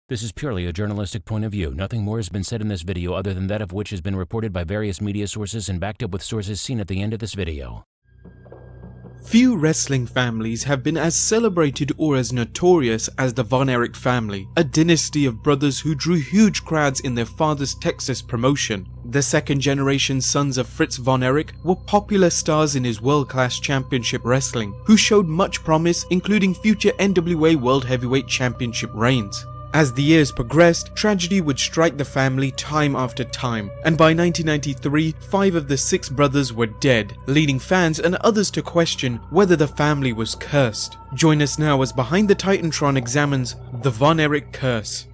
This is purely a journalistic point of view. Nothing more has been said in this video other than that of which has been reported by various media sources and backed up with sources seen at the end of this video. Few wrestling families have been as celebrated or as notorious as the Von Erich family, a dynasty of brothers who drew huge crowds in their father's Texas promotion. The second-generation sons of Fritz Von Erich were popular stars in his world-class championship wrestling, who showed much promise, including future NWA World Heavyweight Championship reigns. As the years progressed, tragedy would strike the family time after time, and by 1993, 5 of the 6 brothers were dead, leading fans and others to question whether the family was cursed. Join us now as Behind the Titantron examines the Von Erich curse.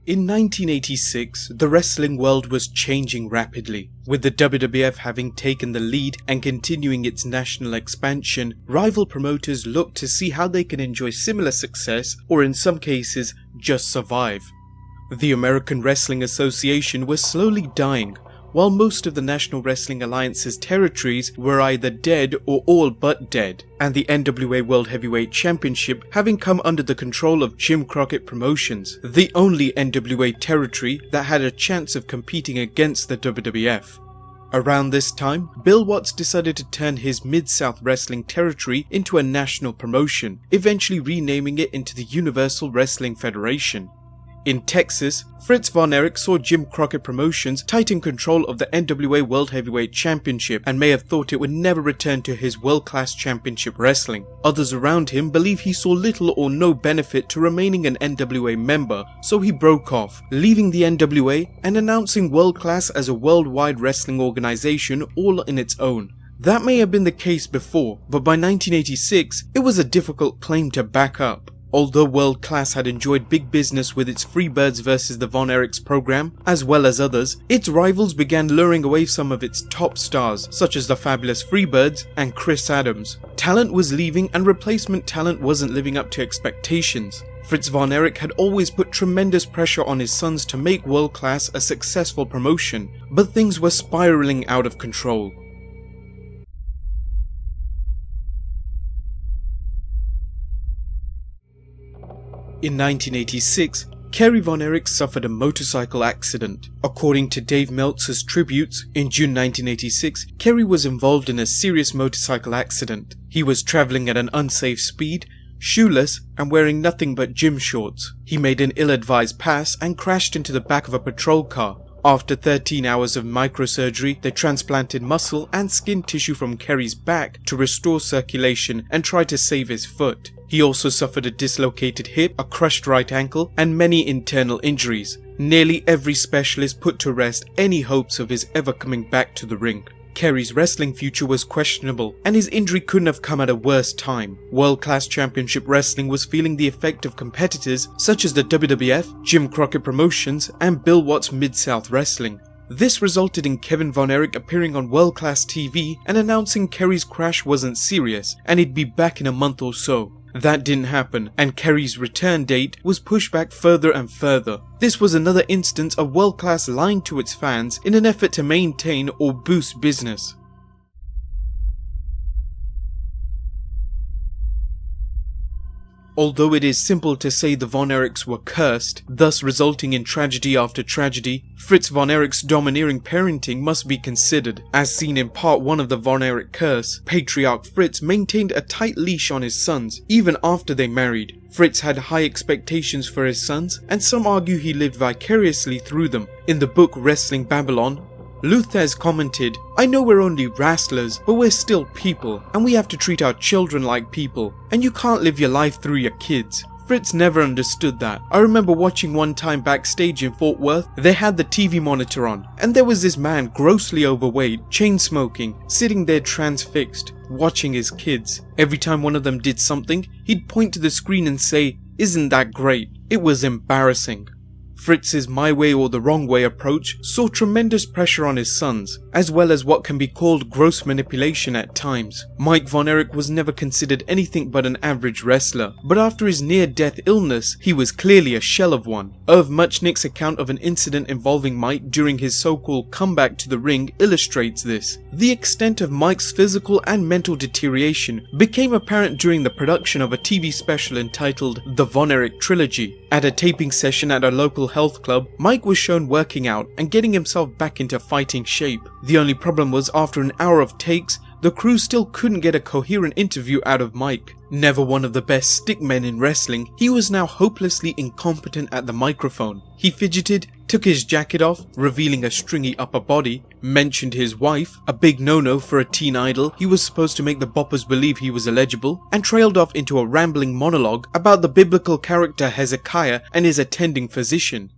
In 1986, the wrestling world was changing rapidly. With the WWF having taken the lead and continuing its national expansion, rival promoters looked to see how they can enjoy similar success or in some cases, just survive. The American Wrestling Association was slowly dying, while most of the National Wrestling Alliance's territories were either dead or all but dead, and the NWA World Heavyweight Championship having come under the control of Jim Crockett Promotions, the only NWA territory that had a chance of competing against the WWF. Around this time, Bill Watts decided to turn his Mid-South Wrestling territory into a national promotion, eventually renaming it into the Universal Wrestling Federation. In Texas, Fritz Von Erich saw Jim Crockett Promotions tighten control of the NWA World Heavyweight Championship and may have thought it would never return to his world-class championship wrestling. Others around him believe he saw little or no benefit to remaining an NWA member, so he broke off, leaving the NWA and announcing World Class as a worldwide wrestling organization all in its own. That may have been the case before, but by 1986, it was a difficult claim to back up. Although World Class had enjoyed big business with its Freebirds vs. the Von Erichs program, as well as others, its rivals began luring away some of its top stars, such as the fabulous Freebirds and Chris Adams. Talent was leaving and replacement talent wasn't living up to expectations. Fritz Von Erich had always put tremendous pressure on his sons to make World Class a successful promotion, but things were spiraling out of control. In 1986, Kerry Von Erich suffered a motorcycle accident. According to Dave Meltzer's tributes, in June 1986, Kerry was involved in a serious motorcycle accident. He was traveling at an unsafe speed, shoeless, and wearing nothing but gym shorts. He made an ill-advised pass and crashed into the back of a patrol car. After 13 hours of microsurgery, they transplanted muscle and skin tissue from Kerry's back to restore circulation and try to save his foot. He also suffered a dislocated hip, a crushed right ankle, and many internal injuries. Nearly every specialist put to rest any hopes of his ever coming back to the ring. Kerry's wrestling future was questionable, and his injury couldn't have come at a worse time. World-class championship wrestling was feeling the effect of competitors such as the WWF, Jim Crockett Promotions, and Bill Watts Mid-South Wrestling. This resulted in Kevin Von Erich appearing on World Class TV and announcing Kerry's crash wasn't serious and he'd be back in a month or so. That didn't happen, and Kerry's return date was pushed back further and further. This was another instance of World Class lying to its fans in an effort to maintain or boost business. Although it is simple to say the Von Erichs were cursed, thus resulting in tragedy after tragedy, Fritz Von Erich's domineering parenting must be considered. As seen in part 1 of the Von Erich curse, Patriarch Fritz maintained a tight leash on his sons, even after they married. Fritz had high expectations for his sons, and some argue he lived vicariously through them. In the book Wrestling Babylon, Luthez commented, "I know we're only wrestlers, but we're still people, and we have to treat our children like people, and you can't live your life through your kids." Fritz never understood that. I remember watching one time backstage in Fort Worth, they had the TV monitor on, and there was this man grossly overweight, chain smoking, sitting there transfixed, watching his kids. Every time one of them did something, he'd point to the screen and say, "Isn't that great?" It was embarrassing. Fritz's my way or the wrong way approach saw tremendous pressure on his sons, as well as what can be called gross manipulation at times. Mike Von Erich was never considered anything but an average wrestler, but after his near-death illness, he was clearly a shell of one. Irv Muchnick's account of an incident involving Mike during his so-called comeback to the ring illustrates this. The extent of Mike's physical and mental deterioration became apparent during the production of a TV special entitled The Von Erich Trilogy. At a taping session at a local health club, Mike was shown working out and getting himself back into fighting shape. The only problem was, after an hour of takes, the crew still couldn't get a coherent interview out of Mike. Never one of the best stickmen in wrestling, he was now hopelessly incompetent at the microphone. He fidgeted, took his jacket off, revealing a stringy upper body, mentioned his wife, a big no-no for a teen idol. He was supposed to make the boppers believe he was eligible, and trailed off into a rambling monologue about the biblical character Hezekiah and his attending physician.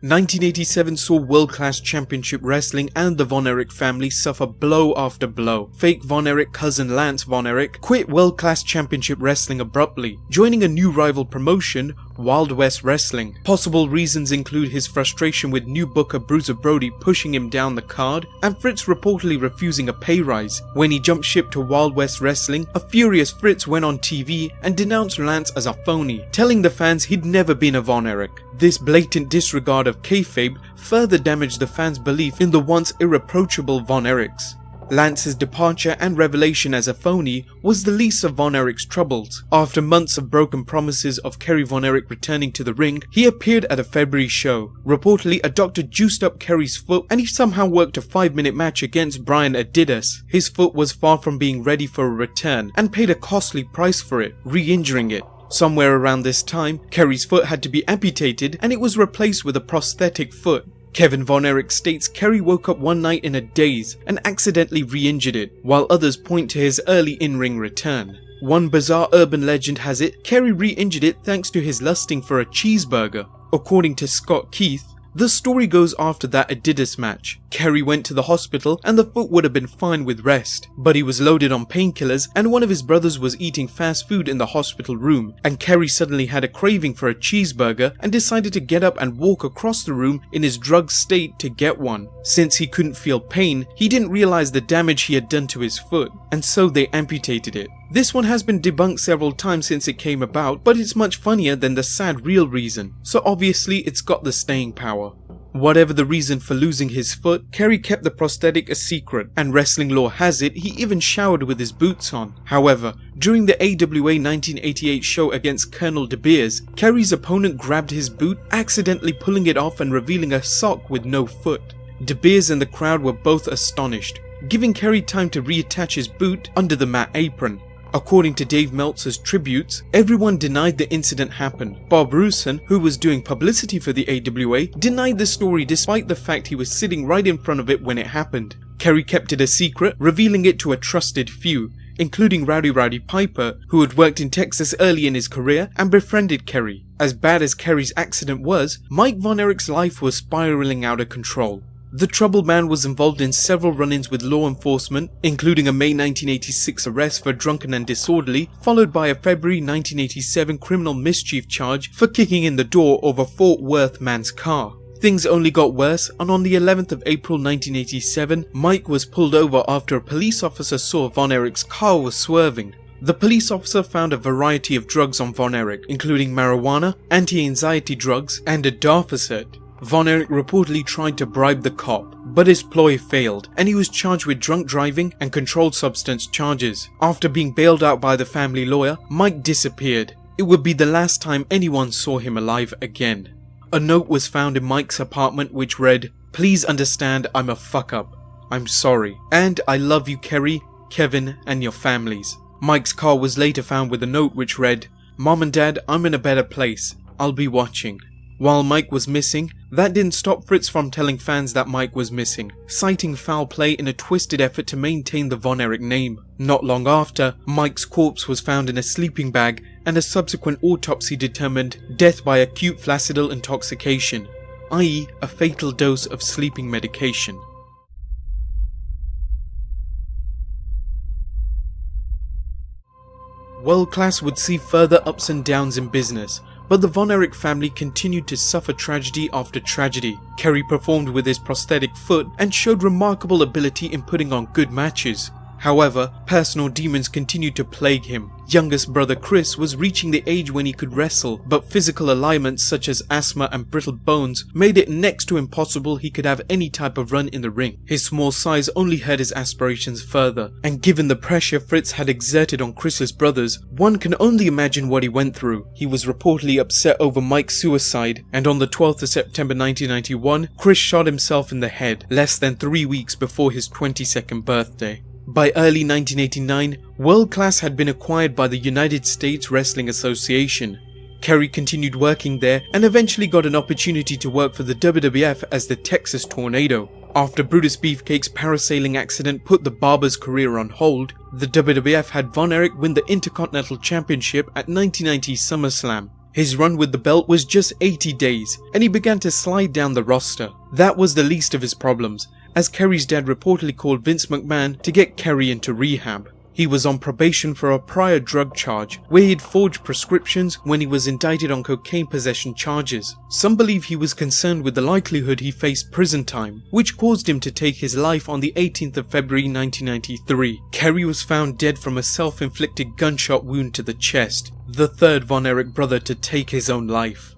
"1987 saw world-class championship wrestling and the Von Erich family suffer blow after blow. Fake Von Erich cousin Lance Von Erich quit world-class championship wrestling abruptly, joining a new rival promotion, Wild West Wrestling. Possible reasons include his frustration with new booker Bruiser Brody pushing him down the card, and Fritz reportedly refusing a pay rise. When he jumped ship to Wild West Wrestling, a furious Fritz went on TV and denounced Lance as a phony, telling the fans he'd never been a Von Erich. This blatant disregard of kayfabe further damaged the fans' belief in the once irreproachable Von Erichs. Lance's departure and revelation as a phony was the least of Von Erich's troubles. After months of broken promises of Kerry Von Erich returning to the ring, he appeared at a February show. Reportedly, a doctor juiced up Kerry's foot and he somehow worked a 5-minute match against Brian Adidas. His foot was far from being ready for a return and paid a costly price for it, re-injuring it. Somewhere around this time, Kerry's foot had to be amputated and it was replaced with a prosthetic foot. Kevin Von Erich states Kerry woke up one night in a daze and accidentally re-injured it, while others point to his early in-ring return. One bizarre urban legend has it Kerry re-injured it thanks to his lusting for a cheeseburger. According to Scott Keith, the story goes after that Adidas match. Kerry went to the hospital and the foot would have been fine with rest, but he was loaded on painkillers and one of his brothers was eating fast food in the hospital room, and Kerry suddenly had a craving for a cheeseburger and decided to get up and walk across the room in his drugged state to get one. Since he couldn't feel pain, he didn't realize the damage he had done to his foot, and so they amputated it. This one has been debunked several times since it came about, but it's much funnier than the sad real reason, so obviously it's got the staying power. Whatever the reason for losing his foot, Kerry kept the prosthetic a secret, and wrestling lore has it he even showered with his boots on. However, during the AWA 1988 show against Colonel De Beers, Kerry's opponent grabbed his boot, accidentally pulling it off and revealing a sock with no foot. De Beers and the crowd were both astonished, giving Kerry time to reattach his boot under the mat apron. According to Dave Meltzer's tributes, everyone denied the incident happened. Bob Rusin, who was doing publicity for the AWA, denied the story despite the fact he was sitting right in front of it when it happened. Kerry kept it a secret, revealing it to a trusted few, including Rowdy Piper, who had worked in Texas early in his career and befriended Kerry. As bad as Kerry's accident was, Mike Von Erich's life was spiraling out of control. The troubled man was involved in several run-ins with law enforcement, including a May 1986 arrest for drunken and disorderly, followed by a February 1987 criminal mischief charge for kicking in the door of a Fort Worth man's car. Things only got worse, and on the 11th of April 1987, Mike was pulled over after a police officer saw Von Erich's car was swerving. The police officer found a variety of drugs on Von Erich, including marijuana, anti-anxiety drugs, and a Darfacet. Von Erich reportedly tried to bribe the cop, but his ploy failed, and he was charged with drunk driving and controlled substance charges. After being bailed out by the family lawyer, Mike disappeared. It would be the last time anyone saw him alive again. A note was found in Mike's apartment which read, "Please understand I'm a fuck up. I'm sorry. And I love you Kerry, Kevin and your families." Mike's car was later found with a note which read, "Mom and Dad, I'm in a better place. I'll be watching." While Mike was missing, that didn't stop Fritz from telling fans that Mike was missing, citing foul play in a twisted effort to maintain the Von Erich name. Not long after, Mike's corpse was found in a sleeping bag and a subsequent autopsy determined death by acute flaccidal intoxication, i.e. a fatal dose of sleeping medication. World Class would see further ups and downs in business, but the Von Erich family continued to suffer tragedy after tragedy. Kerry performed with his prosthetic foot and showed remarkable ability in putting on good matches. However, personal demons continued to plague him. Youngest brother Chris was reaching the age when he could wrestle, but physical ailments such as asthma and brittle bones made it next to impossible he could have any type of run in the ring. His small size only hurt his aspirations further, and given the pressure Fritz had exerted on Chris's brothers, one can only imagine what he went through. He was reportedly upset over Mike's suicide, and on the 12th of September 1991, Chris shot himself in the head, less than 3 weeks before his 22nd birthday. By early 1989, World Class had been acquired by the United States Wrestling Association. Kerry continued working there and eventually got an opportunity to work for the WWF as the Texas Tornado. After Brutus Beefcake's parasailing accident put the Barber's career on hold, the WWF had Von Erich win the Intercontinental Championship at 1990 SummerSlam. His run with the belt was just 80 days, and he began to slide down the roster. That was the least of his problems, as Kerry's dad reportedly called Vince McMahon to get Kerry into rehab. He was on probation for a prior drug charge, where he had forged prescriptions when he was indicted on cocaine possession charges. Some believe he was concerned with the likelihood he faced prison time, which caused him to take his life on the 18th of February 1993. Kerry was found dead from a self-inflicted gunshot wound to the chest, the third Von Erich brother to take his own life.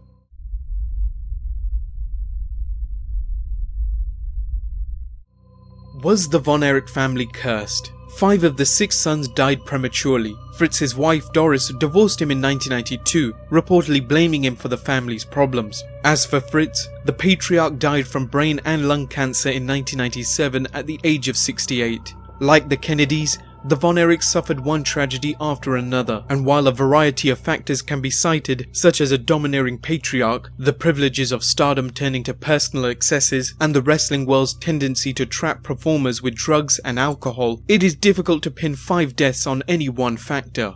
Was the Von Erich family cursed? 5 of the 6 sons died prematurely. Fritz's wife Doris divorced him in 1992, reportedly blaming him for the family's problems. As for Fritz, the patriarch died from brain and lung cancer in 1997 at the age of 68. Like the Kennedys, the Von Erichs suffered one tragedy after another, and while a variety of factors can be cited, such as a domineering patriarch, the privileges of stardom turning to personal excesses, and the wrestling world's tendency to trap performers with drugs and alcohol, it is difficult to pin 5 deaths on any one factor.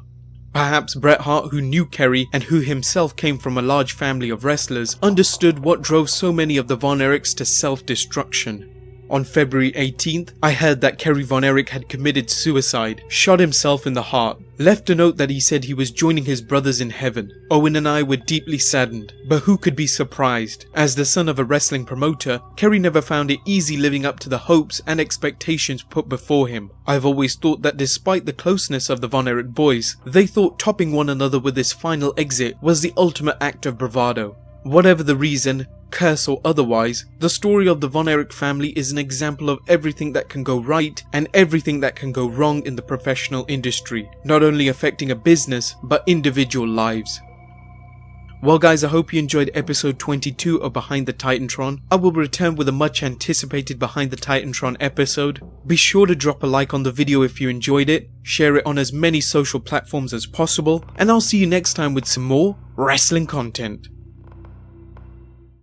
Perhaps Bret Hart, who knew Kerry and who himself came from a large family of wrestlers, understood what drove so many of the Von Erichs to self-destruction. On February 18th, I heard that Kerry Von Erich had committed suicide, shot himself in the heart, left a note that he said he was joining his brothers in heaven. Owen and I were deeply saddened, but who could be surprised? As the son of a wrestling promoter, Kerry never found it easy living up to the hopes and expectations put before him. I've always thought that despite the closeness of the Von Erich boys, they thought topping one another with this final exit was the ultimate act of bravado. Whatever the reason, curse or otherwise, the story of the Von Erich family is an example of everything that can go right and everything that can go wrong in the professional industry, not only affecting a business, but individual lives. Well guys, I hope you enjoyed episode 22 of Behind the Titantron. I will return with a much anticipated Behind the Titantron episode. Be sure to drop a like on the video if you enjoyed it, share it on as many social platforms as possible, and I'll see you next time with some more wrestling content.